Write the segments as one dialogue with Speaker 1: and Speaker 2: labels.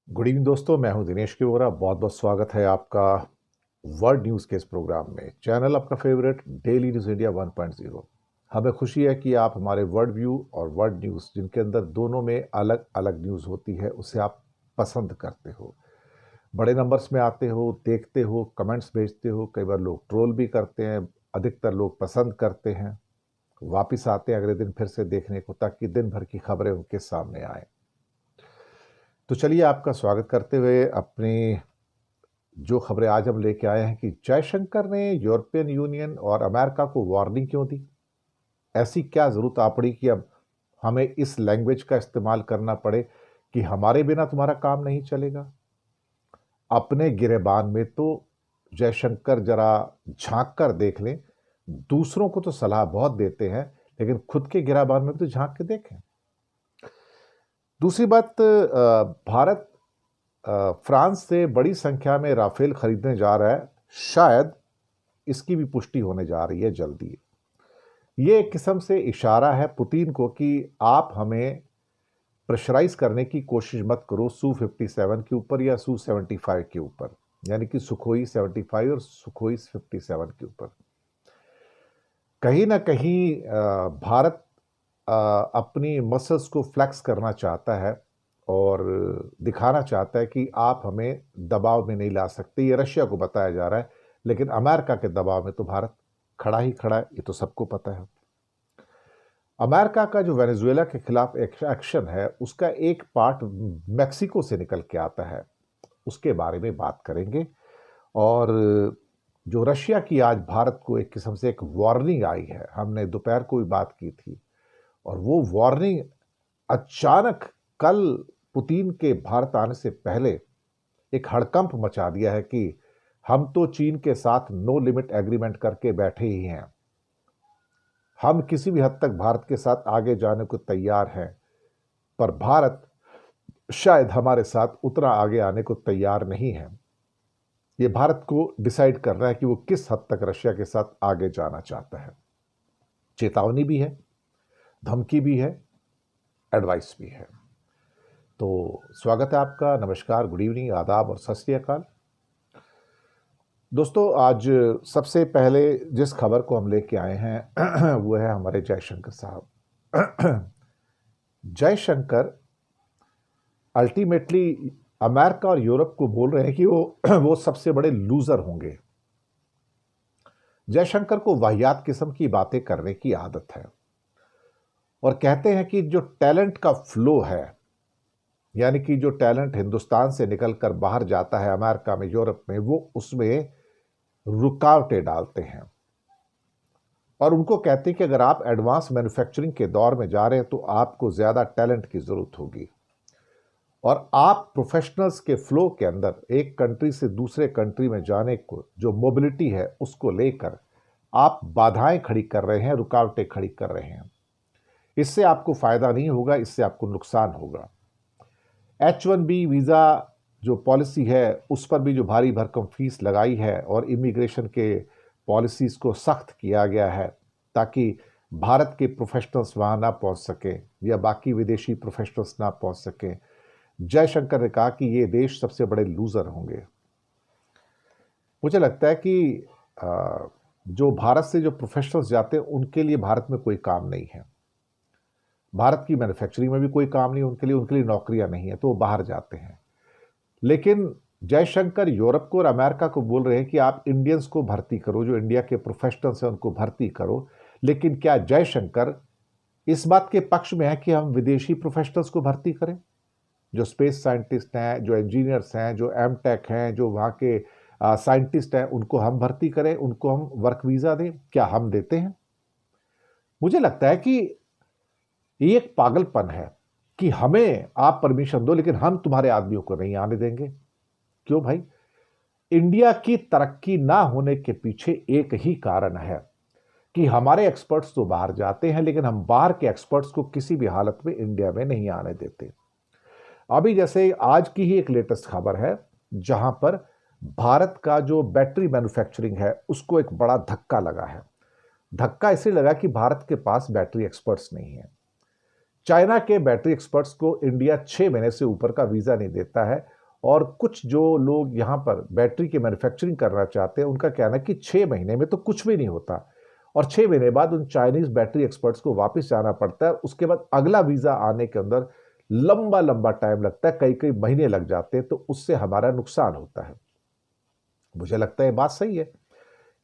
Speaker 1: Good evening दोस्तों, मैं हूं दिनेश के वोरा। बहुत बहुत स्वागत है आपका वर्ल्ड न्यूज़ के इस प्रोग्राम में। चैनल आपका फेवरेट डेली न्यूज़ इंडिया 1.0। हमें खुशी है कि आप हमारे वर्ल्ड व्यू और वर्ल्ड न्यूज़, जिनके अंदर दोनों में अलग अलग न्यूज़ होती है, उसे आप पसंद करते हो। बड़े नंबर्स में आते हो, देखते हो, कमेंट्स भेजते हो। कई बार लोग ट्रोल भी करते हैं, अधिकतर लोग पसंद करते हैं, वापिस आते हैं अगले दिन फिर से देखने को, ताकि दिन भर की खबरें उनके सामने आए। तो चलिए, आपका स्वागत करते हुए अपनी जो खबरें आज हम लेके आए हैं कि जयशंकर ने यूरोपियन यूनियन और अमेरिका को वार्निंग क्यों दी। ऐसी क्या जरूरत आ पड़ी कि अब हमें इस लैंग्वेज का इस्तेमाल करना पड़े कि हमारे बिना तुम्हारा काम नहीं चलेगा। अपने गिरेबान में तो जयशंकर जरा झांक कर देख लें। दूसरों को तो सलाह बहुत देते हैं, लेकिन खुद के गिरेबान में भी तो झांक के देखें। दूसरी बात, भारत फ्रांस से बड़ी संख्या में राफेल खरीदने जा रहा है। शायद इसकी भी पुष्टि होने जा रही है जल्दी। ये एक किस्म से इशारा है पुतिन को कि आप हमें प्रेशराइज करने की कोशिश मत करो Su-57 के ऊपर या Su-75 के ऊपर, यानी कि सुखोई 75 और सुखोई 57 के ऊपर। कहीं ना कहीं भारत अपनी मसल्स को फ्लेक्स करना चाहता है और दिखाना चाहता है कि आप हमें दबाव में नहीं ला सकते। ये रशिया को बताया जा रहा है, लेकिन अमेरिका के दबाव में तो भारत खड़ा ही खड़ा है, ये तो सबको पता है। अमेरिका का जो वेनेजुएला के खिलाफ एक्शन है, उसका एक पार्ट मैक्सिको से निकल के आता है, उसके बारे में बात करेंगे। और जो रशिया की आज भारत को एक किस्म से एक वार्निंग आई है, हमने दोपहर को भी बात की थी, और वो वार्निंग अचानक कल पुतिन के भारत आने से पहले एक हड़कंप मचा दिया है कि हम तो चीन के साथ नो लिमिट एग्रीमेंट करके बैठे ही हैं, हम किसी भी हद तक भारत के साथ आगे जाने को तैयार हैं, पर भारत शायद हमारे साथ उतना आगे आने को तैयार नहीं है। ये भारत को डिसाइड कर रहा है कि वो किस हद तक रशिया के साथ आगे जाना चाहता है। चेतावनी भी है, धमकी भी है, एडवाइस भी है। तो स्वागत है आपका। नमस्कार, गुड इवनिंग, आदाब और सत श्री अकाल। दोस्तों, आज सबसे पहले जिस खबर को हम लेके आए हैं वो है हमारे जयशंकर साहब। जयशंकर अल्टीमेटली अमेरिका और यूरोप को बोल रहे हैं कि वो सबसे बड़े लूजर होंगे। जयशंकर को वाहियात किस्म की बातें करने की आदत है और कहते हैं कि जो टैलेंट का फ्लो है, यानी कि जो टैलेंट हिंदुस्तान से निकलकर बाहर जाता है अमेरिका में, यूरोप में, वो उसमें रुकावटें डालते हैं। और उनको कहते हैं कि अगर आप एडवांस मैन्युफैक्चरिंग के दौर में जा रहे हैं तो आपको ज्यादा टैलेंट की जरूरत होगी, और आप प्रोफेशनल्स के फ्लो के अंदर एक कंट्री से दूसरे कंट्री में जाने को जो मोबिलिटी है, उसको लेकर आप बाधाएं खड़ी कर रहे हैं, रुकावटें खड़ी कर रहे हैं। इससे आपको फायदा नहीं होगा, इससे आपको नुकसान होगा। H-1B वीज़ा जो पॉलिसी है, उस पर भी जो भारी भरकम फीस लगाई है और इमिग्रेशन के पॉलिसीज को सख्त किया गया है ताकि भारत के प्रोफेशनल्स वहां ना पहुंच सकें या बाकी विदेशी प्रोफेशनल्स ना पहुंच सकें। जयशंकर ने कहा कि ये देश सबसे बड़े लूजर होंगे। मुझे लगता है कि जो भारत से जो प्रोफेशनल्स जाते हैं उनके लिए भारत में कोई काम नहीं है, भारत की मैन्युफैक्चरिंग में भी कोई काम नहीं उनके लिए नौकरियां नहीं है, तो वो बाहर जाते हैं। लेकिन जयशंकर यूरोप को और अमेरिका को बोल रहे हैं कि आप इंडियंस को भर्ती करो, जो इंडिया के प्रोफेशनल्स हैं उनको भर्ती करो। लेकिन क्या जयशंकर इस बात के पक्ष में है कि हम विदेशी प्रोफेशनल्स को भर्ती करें? जो स्पेस साइंटिस्ट हैं, जो इंजीनियर्स हैं, जो एमटेक हैं, जो वहाँ के साइंटिस्ट हैं, उनको हम भर्ती करें, उनको हम वर्क वीज़ा दें? क्या हम देते हैं? मुझे लगता है कि ये एक पागलपन है कि हमें आप परमिशन दो, लेकिन हम तुम्हारे आदमियों को नहीं आने देंगे। क्यों भाई? इंडिया की तरक्की ना होने के पीछे एक ही कारण है कि हमारे एक्सपर्ट्स तो बाहर जाते हैं, लेकिन हम बाहर के एक्सपर्ट्स को किसी भी हालत में इंडिया में नहीं आने देते। अभी जैसे आज की ही एक लेटेस्ट खबर है, जहां पर भारत का जो बैटरी मैन्युफैक्चरिंग है उसको एक बड़ा धक्का लगा है। धक्का इसलिए लगा कि भारत के पास बैटरी एक्सपर्ट्स नहीं है। चाइना के बैटरी एक्सपर्ट्स को इंडिया 6 महीने से ऊपर का वीजा नहीं देता है, और कुछ जो लोग यहाँ पर बैटरी की मैन्युफैक्चरिंग करना चाहते हैं उनका कहना है कि 6 महीने में तो कुछ भी नहीं होता, और 6 महीने बाद उन चाइनीज बैटरी एक्सपर्ट्स को वापस जाना पड़ता है। उसके बाद अगला वीजा आने के अंदर लंबा लंबा टाइम लगता है, कई कई महीने लग जाते हैं, तो उससे हमारा नुकसान होता है। मुझे लगता है बात सही है।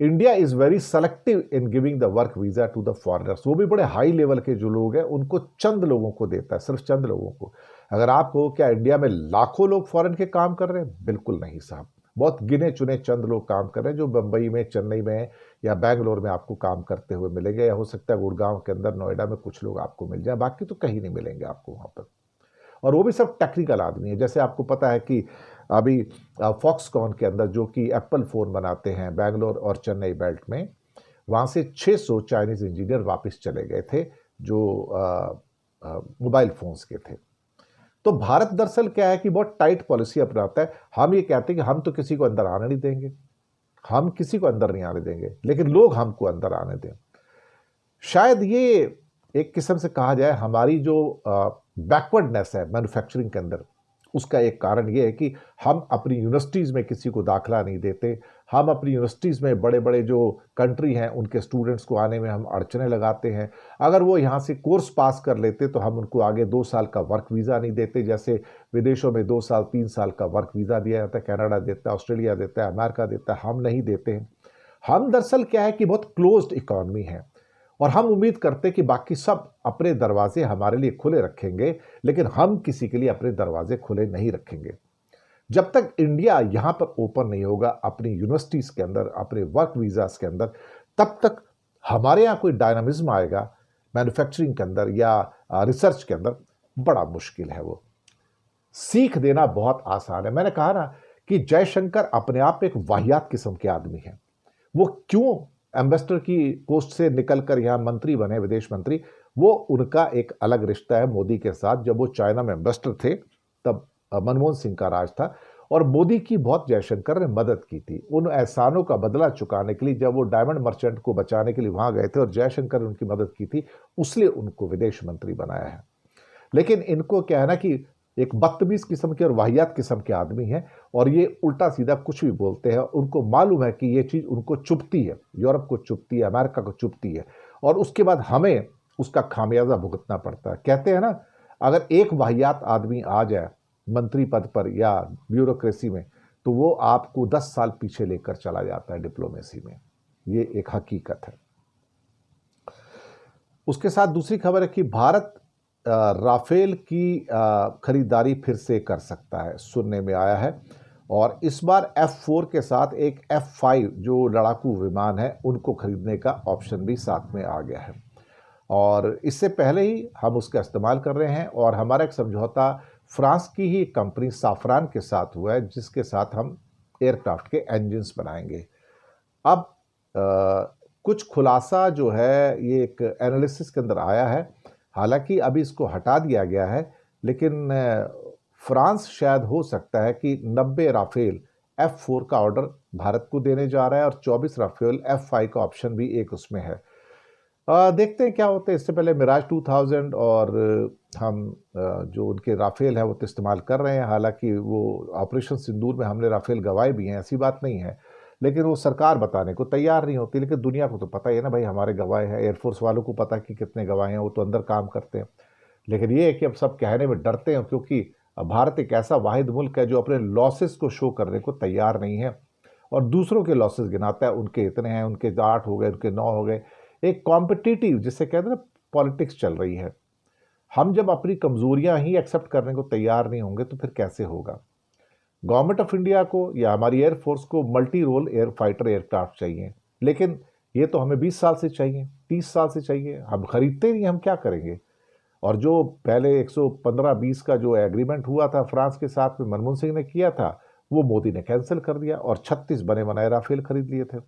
Speaker 1: India is very selective in giving the work visa to the foreigners. वो भी बड़े हाई लेवल के जो लोग हैं उनको चंद लोगों को देता है, सिर्फ चंद लोगों को। अगर आप हो, क्या इंडिया में लाखों लोग फॉरेन के काम कर रहे हैं? बिल्कुल नहीं साहब, बहुत गिने चुने चंद लोग काम कर रहे हैं, जो बंबई में, चेन्नई में या बैंगलोर में आपको काम करते हुए मिलेंगे, या हो सकता है गुड़गांव के अंदर, नोएडा में कुछ लोग आपको मिल जाए, बाकी तो कहीं नहीं मिलेंगे आपको वहां पर। और वो भी सब टेक्निकल आदमी है। जैसे आपको पता है कि अभी फॉक्सकॉन के अंदर जो कि एप्पल फ़ोन बनाते हैं बैंगलोर और चेन्नई बेल्ट में, वहाँ से 600 चाइनीज़ इंजीनियर वापस चले गए थे जो मोबाइल फ़ोन्स के थे। तो भारत दरअसल क्या है कि बहुत टाइट पॉलिसी अपनाता है। हम ये कहते हैं कि हम तो किसी को अंदर आने नहीं देंगे, हम किसी को अंदर नहीं आने देंगे, लेकिन लोग हमको अंदर आने दें। शायद ये एक किस्म से कहा जाए हमारी जो बैकवर्डनेस है मैन्युफैक्चरिंग के अंदर, उसका एक कारण ये है कि हम अपनी यूनिवर्सिटीज़ में किसी को दाखिला नहीं देते। हम अपनी यूनिवर्सिटीज़ में बड़े बड़े जो कंट्री हैं उनके स्टूडेंट्स को आने में हम अड़चने लगाते हैं। अगर वो यहाँ से कोर्स पास कर लेते तो हम उनको आगे 2 साल का वर्क वीज़ा नहीं देते, जैसे विदेशों में 2 साल 3 साल का वर्क वीज़ा दिया जाता है। कनाडा देता है, ऑस्ट्रेलिया देता है, अमेरिका देता है, हम नहीं देते हैं। हम दरअसल क्या है कि बहुत क्लोज्ड इकॉनमी है, और हम उम्मीद करते हैं कि बाकी सब अपने दरवाजे हमारे लिए खुले रखेंगे, लेकिन हम किसी के लिए अपने दरवाजे खुले नहीं रखेंगे। जब तक इंडिया यहां पर ओपन नहीं होगा अपनी यूनिवर्सिटीज के अंदर, अपने वर्क वीजास के अंदर, तब तक हमारे यहां कोई डायनामिज्म आएगा मैन्युफैक्चरिंग के अंदर या रिसर्च के अंदर, बड़ा मुश्किल है। वो सीख देना बहुत आसान है। मैंने कहा ना कि जयशंकर अपने आप में एक वाहियात किस्म के आदमी हैं। वो क्यों एम्बेसडर की पोस्ट से निकलकर यहाँ मंत्री बने, विदेश मंत्री, वो उनका एक अलग रिश्ता है मोदी के साथ। जब वो चाइना में एम्बेसडर थे तब मनमोहन सिंह का राज था, और मोदी की बहुत जयशंकर ने मदद की थी उन एहसानों का बदला चुकाने के लिए। जब वो डायमंड मर्चेंट को बचाने के लिए वहां गए थे और जयशंकर ने उनकी मदद की थी, उसलिए उनको विदेश मंत्री बनाया है। लेकिन इनको क्या है ना कि एक बदतमीज किस्म के और वाहियात किस्म के आदमी हैं, और ये उल्टा सीधा कुछ भी बोलते हैं। उनको मालूम है कि ये चीज़ उनको चुभती है, यूरोप को चुभती है, अमेरिका को चुभती है, और उसके बाद हमें उसका खामियाजा भुगतना पड़ता है। कहते हैं ना, अगर एक वाहियात आदमी आ जाए मंत्री पद पर या ब्यूरोक्रेसी में, तो वो आपको 10 साल पीछे लेकर चला जाता है डिप्लोमेसी में। ये एक हकीकत है। उसके साथ दूसरी खबर है कि भारत राफेल की खरीदारी फिर से कर सकता है, सुनने में आया है। और इस बार F4 के साथ एक F5 जो लड़ाकू विमान है उनको खरीदने का ऑप्शन भी साथ में आ गया है, और इससे पहले ही हम उसका इस्तेमाल कर रहे हैं। और हमारा एक समझौता फ्रांस की ही कंपनी साफरान के साथ हुआ है, जिसके साथ हम एयरक्राफ्ट के इंजन्स बनाएंगे। अब कुछ खुलासा जो है ये एक एनालिसिस के अंदर आया है, हालांकि अभी इसको हटा दिया गया है, लेकिन फ्रांस शायद हो सकता है कि 90 राफेल F4 का ऑर्डर भारत को देने जा रहा है, और 24 राफेल F5 का ऑप्शन भी एक उसमें है। देखते हैं क्या होता है। इससे पहले मिराज 2000 और हम जो उनके राफेल है वो तो इस्तेमाल कर रहे हैं। हालांकि वो ऑपरेशन सिंदूर में हमने राफेल गंवाए भी हैं, ऐसी बात नहीं है, लेकिन वो सरकार बताने को तैयार नहीं होती। लेकिन दुनिया को तो पता ही है ना भाई, हमारे गवाए हैं। एयरफोर्स वालों को पता कि कितने गवाए हैं, वो तो अंदर काम करते हैं। लेकिन ये है कि अब सब कहने में डरते हैं, क्योंकि भारत एक ऐसा वाहिद मुल्क है जो अपने लॉसेस को शो करने को तैयार नहीं है, और दूसरों के लॉसेस गिनाता है। उनके इतने हैं, उनके 8 हो गए, उनके 9 हो गए। एक कॉम्पिटिटिव जिसे कहते हैं ना पॉलिटिक्स चल रही है। हम जब अपनी कमजोरियां ही एक्सेप्ट करने को तैयार नहीं होंगे तो फिर कैसे होगा। गवर्नमेंट ऑफ इंडिया को या हमारी एयरफोर्स को multi role air fighter aircraft चाहिए, लेकिन ये तो हमें 20 साल से चाहिए, 30 साल से चाहिए। हम खरीदते नहीं, हम क्या करेंगे। और जो पहले 115-20 का जो एग्रीमेंट हुआ था फ्रांस के साथ में, मनमोहन सिंह ने किया था, वो मोदी ने कैंसिल कर दिया, और 36 बने बनाए राफेल खरीद लिए थे।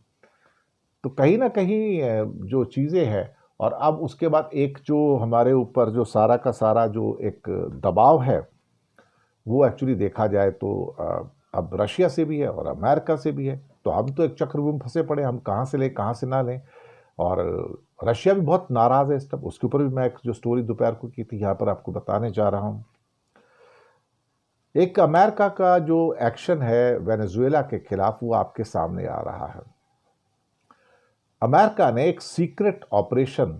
Speaker 1: तो कहीं ना कहीं जो चीज़ें हैं, और अब उसके बाद एक जो हमारे ऊपर जो सारा का सारा जो एक दबाव है, वो एक्चुअली देखा जाए तो अब रशिया से भी है और अमेरिका से भी है। तो हम तो एक चक्रव्यूह में फंसे पड़े, हम कहाँ से लें कहाँ से ना लें। और रशिया भी बहुत नाराज़ है इस तरफ। उसके ऊपर भी मैं एक जो स्टोरी दोपहर को की थी यहाँ पर आपको बताने जा रहा हूँ। एक अमेरिका का जो एक्शन है वेनेजुएला के खिलाफ वो आपके सामने आ रहा है। अमेरिका ने एक सीक्रेट ऑपरेशन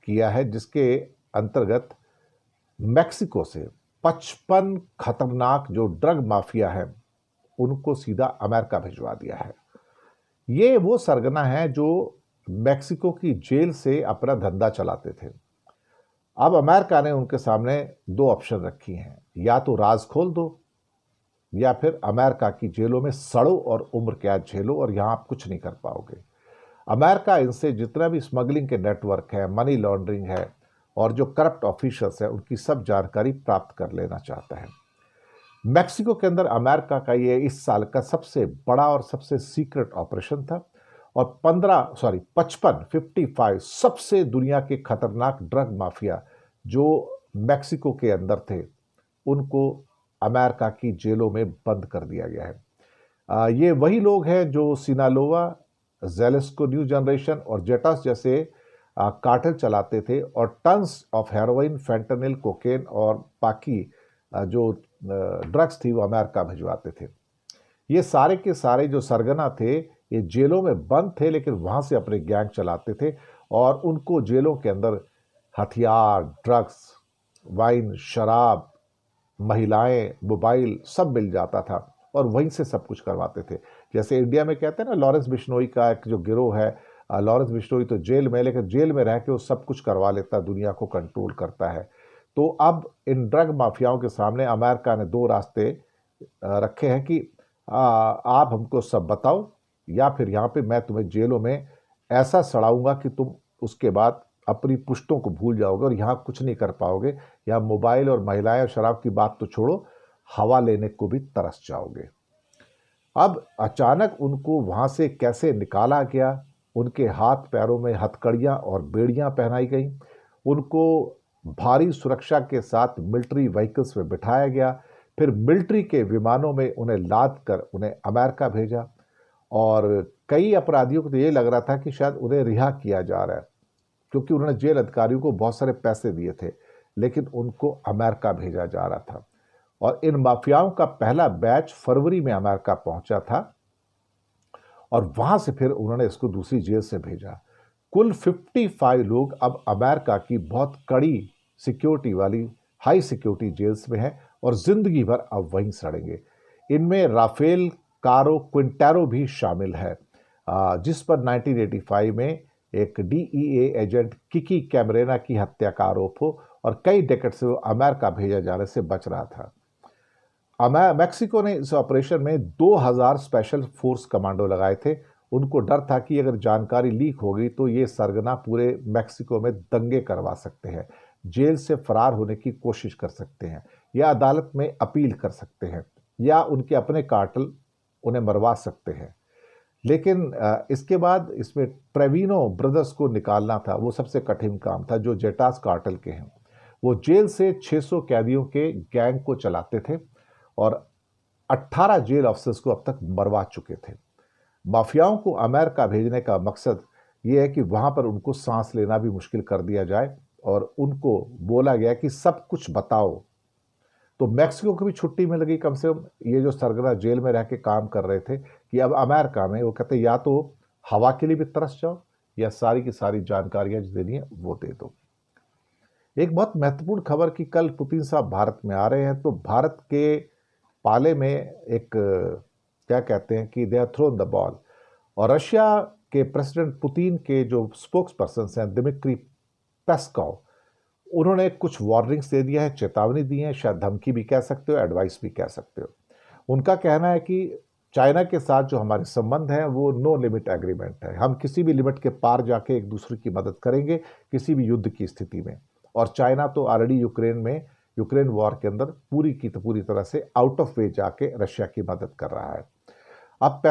Speaker 1: किया है जिसके अंतर्गत मेक्सिको से 55 खतरनाक जो ड्रग माफिया है उनको सीधा अमेरिका भिजवा दिया है। ये वो सरगना है जो मेक्सिको की जेल से अपना धंधा चलाते थे। अब अमेरिका ने उनके सामने दो ऑप्शन रखी हैं, या तो राज खोल दो या फिर अमेरिका की जेलों में सड़ो और उम्र कैद झेलो और यहां आप कुछ नहीं कर पाओगे। अमेरिका इनसे जितना भी स्मगलिंग के नेटवर्क है, मनी लॉन्ड्रिंग है और जो करप्ट ऑफिशियल्स है उनकी सब जानकारी प्राप्त कर लेना चाहता है। मेक्सिको के अंदर अमेरिका का ये इस साल का सबसे बड़ा और सबसे सीक्रेट ऑपरेशन था और 55 सबसे दुनिया के खतरनाक ड्रग माफिया जो मेक्सिको के अंदर थे उनको अमेरिका की जेलों में बंद कर दिया गया है। ये वही लोग हैं जो सिनालोवा, जेलेस्को न्यू जनरेशन और जेटास जैसे कार्टेल चलाते थे और tons of heroin, fentanyl, cocaine और बाकी जो ड्रग्स थी वो अमेरिका भिजवाते थे। ये सारे के सारे जो सरगना थे ये जेलों में बंद थे लेकिन वहां से अपने गैंग चलाते थे और उनको जेलों के अंदर हथियार, ड्रग्स, वाइन, शराब, महिलाएं, मोबाइल सब मिल जाता था और वहीं से सब कुछ करवाते थे। जैसे इंडिया में कहते हैं ना, लॉरेंस बिश्नोई का एक जो गिरोह है, लॉरेंस बिश्नोई तो जेल में, लेकिन जेल में रह के वो सब कुछ करवा लेता, दुनिया को कंट्रोल करता है। तो अब इन ड्रग माफियाओं के सामने अमेरिका ने दो रास्ते रखे हैं कि आप हमको सब बताओ या फिर यहाँ पे मैं तुम्हें जेलों में ऐसा सड़ाऊंगा कि तुम उसके बाद अपनी पुश्तों को भूल जाओगे और यहाँ कुछ नहीं कर पाओगे। यहाँ मोबाइल और महिलाएं और शराब की बात तो छोड़ो, हवा लेने को भी तरस जाओगे। अब अचानक उनको वहां से कैसे निकाला गया, उनके हाथ पैरों में हथकड़ियां और बेड़ियां पहनाई गई, उनको भारी सुरक्षा के साथ मिलिट्री व्हीकल्स में बिठाया गया, फिर मिलिट्री के विमानों में उन्हें लाद कर उन्हें अमेरिका भेजा और कई अपराधियों को तो ये लग रहा था कि शायद उन्हें रिहा किया जा रहा है क्योंकि उन्होंने जेल अधिकारियों को बहुत सारे पैसे दिए थे, लेकिन उनको अमेरिका भेजा जा रहा था। और इन माफियाओं का पहला बैच फरवरी में अमेरिका पहुंचा था और वहां से फिर उन्होंने इसको दूसरी जेल से भेजा। कुल 55 लोग अब अमेरिका की बहुत कड़ी सिक्योरिटी वाली हाई सिक्योरिटी जेल्स में हैं और जिंदगी भर अब वहीं सड़ेंगे। इनमें राफेल कारो क्विंटेरो भी शामिल है, जिस पर 1985 में एक डीईए एजेंट किकी कैमरेना की हत्या का आरोप हो और कई डेकेड से वो अमेरिका भेजा जाने से बच रहा था। मेक्सिको ने इस ऑपरेशन में 2000 स्पेशल फोर्स कमांडो लगाए थे। उनको डर था कि अगर जानकारी लीक हो गई तो ये सरगना पूरे मेक्सिको में दंगे करवा सकते हैं, जेल से फरार होने की कोशिश कर सकते हैं या अदालत में अपील कर सकते हैं या उनके अपने कार्टेल उन्हें मरवा सकते हैं। लेकिन इसके बाद इसमें ट्रेविनो ब्रदर्स को निकालना था, वो सबसे कठिन काम था, जो जेटास कार्टेल के हैं। वो जेल से 600 कैदियों के गैंग को चलाते थे और 18 जेल ऑफिसर्स को अब तक मरवा चुके थे। माफियाओं को अमेरिका भेजने का मकसद ये है कि वहां पर उनको सांस लेना भी मुश्किल कर दिया जाए और उनको बोला गया कि सब कुछ बताओ। तो मेक्सिको को भी छुट्टी मिल गई कम से कम, ये जो सरगना जेल में रह के काम कर रहे थे, कि अब अमेरिका में वो कहते या तो हवा के लिए भी तरस जाओ या सारी की सारी जानकारियां जो देनी है वो दे दो। एक बहुत महत्वपूर्ण खबर कि कल पुतिन साहब भारत में आ रहे हैं, तो भारत के पाले में एक क्या कहते हैं कि they are thrown the ball. और रशिया के प्रेसिडेंट पुतिन के जो स्पोक्स पर्सन हैं दिमित्री पेस्कोव, उन्होंने कुछ वार्निंग्स दे दिया है, चेतावनी दी है, शायद धमकी भी कह सकते हो, एडवाइस भी कह सकते हो। उनका कहना है कि चाइना के साथ जो हमारे संबंध हैं वो नो लिमिट एग्रीमेंट है, हम किसी भी लिमिट के पार जाके एक दूसरे की मदद करेंगे किसी भी युद्ध की स्थिति में। और चाइना तो ऑलरेडी यूक्रेन वॉर के अंदर पूरी की तो पूरी तरह से आउट ऑफ वे जाके रशिया की मदद कर रहा है। अब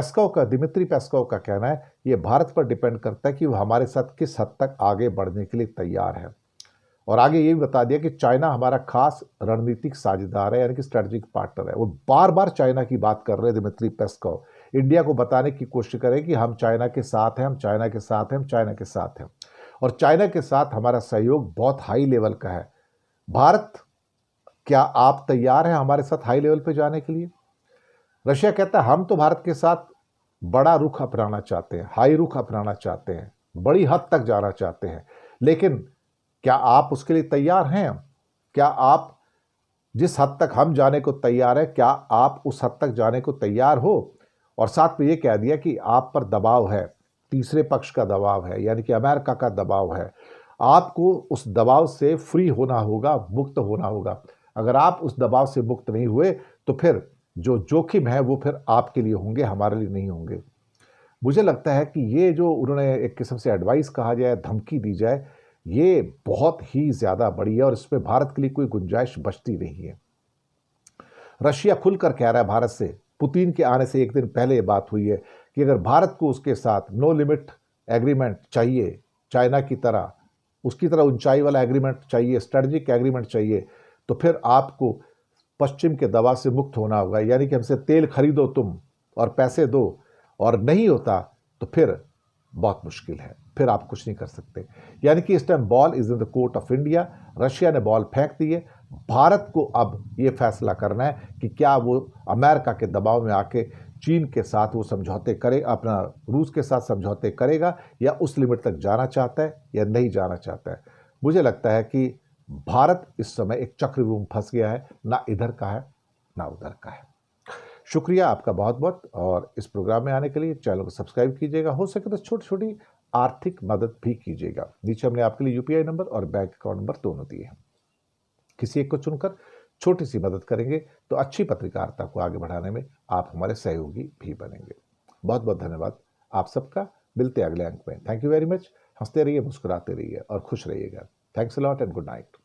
Speaker 1: दिमित्री पेस्कोव का कहना है ये भारत पर डिपेंड करता है कि वो हमारे साथ किस हद तक आगे बढ़ने के लिए तैयार है। और आगे ये भी बता दिया कि चाइना हमारा खास रणनीतिक साझेदार है, यानी कि स्ट्रेटेजिक पार्टनर है। वो बार बार चाइना की बात कर रहे हैं दिमित्री पेस्कोव, इंडिया को बताने की कोशिश करें कि हम चाइना के साथ हैं, हम चाइना के साथ हैं, हम चाइना के साथ हैं। और चाइना के साथ हमारा सहयोग बहुत हाई लेवल का है। भारत क्या आप तैयार हैं हमारे साथ हाई लेवल पे जाने के लिए? रशिया कहता है हम तो भारत के साथ बड़ा रुख अपनाना चाहते हैं, हाई रुख अपनाना चाहते हैं, बड़ी हद तक जाना चाहते हैं, लेकिन क्या आप उसके लिए तैयार हैं? क्या आप जिस हद तक हम जाने को तैयार है, क्या आप उस हद तक जाने को तैयार हो? और साथ में ये कह दिया कि आप पर दबाव है, तीसरे पक्ष का दबाव है, यानी कि अमेरिका का दबाव है। आपको उस दबाव से फ्री होना होगा, मुक्त होना होगा। अगर आप उस दबाव से मुक्त नहीं हुए तो फिर जो जोखिम है वो फिर आपके लिए होंगे, हमारे लिए नहीं होंगे। मुझे लगता है कि ये जो उन्होंने एक किस्म से एडवाइस कहा जाए, धमकी दी जाए, ये बहुत ही ज़्यादा बड़ी है और इसमें भारत के लिए कोई गुंजाइश बचती नहीं है। रशिया खुलकर कह रहा है भारत से, पुतिन के आने से एक दिन पहले ये बात हुई है कि अगर भारत को उसके साथ नो लिमिट एग्रीमेंट चाहिए, चाइना की तरह, उसकी तरह ऊंचाई वाला एग्रीमेंट चाहिए, स्ट्रेटजिक एग्रीमेंट चाहिए, तो फिर आपको पश्चिम के दबाव से मुक्त होना होगा। यानी कि हमसे तेल खरीदो तुम और पैसे दो, और नहीं होता तो फिर बहुत मुश्किल है, फिर आप कुछ नहीं कर सकते। यानी कि इस time ball is in the court of India. Russia ने बॉल फेंक दी है। भारत को अब ये फैसला करना है कि क्या वो अमेरिका के दबाव में आके चीन के साथ वो समझौते करे, अपना रूस के साथ समझौते करेगा, या उस लिमिट तक जाना चाहता है या नहीं जाना चाहता है। मुझे लगता है कि भारत इस समय एक चक्रव्यूह में फंस गया है, ना इधर का है ना उधर का है। शुक्रिया आपका बहुत बहुत, और इस प्रोग्राम में आने के लिए चैनल को सब्सक्राइब कीजिएगा, हो सके तो छोटी छोटी आर्थिक मदद भी कीजिएगा। नीचे हमने आपके लिए यूपीआई नंबर और बैंक अकाउंट नंबर दोनों दिए हैं। किसी एक को चुनकर छोटी सी मदद करेंगे तो अच्छी पत्रकारिता को आगे बढ़ाने में आप हमारे सहयोगी भी बनेंगे। बहुत बहुत धन्यवाद आप सबका। मिलते हैं अगले अंक में। Thank you very much. हंसते रहिए, मुस्कुराते रहिए और खुश रहिएगा। Thanks a lot and good night.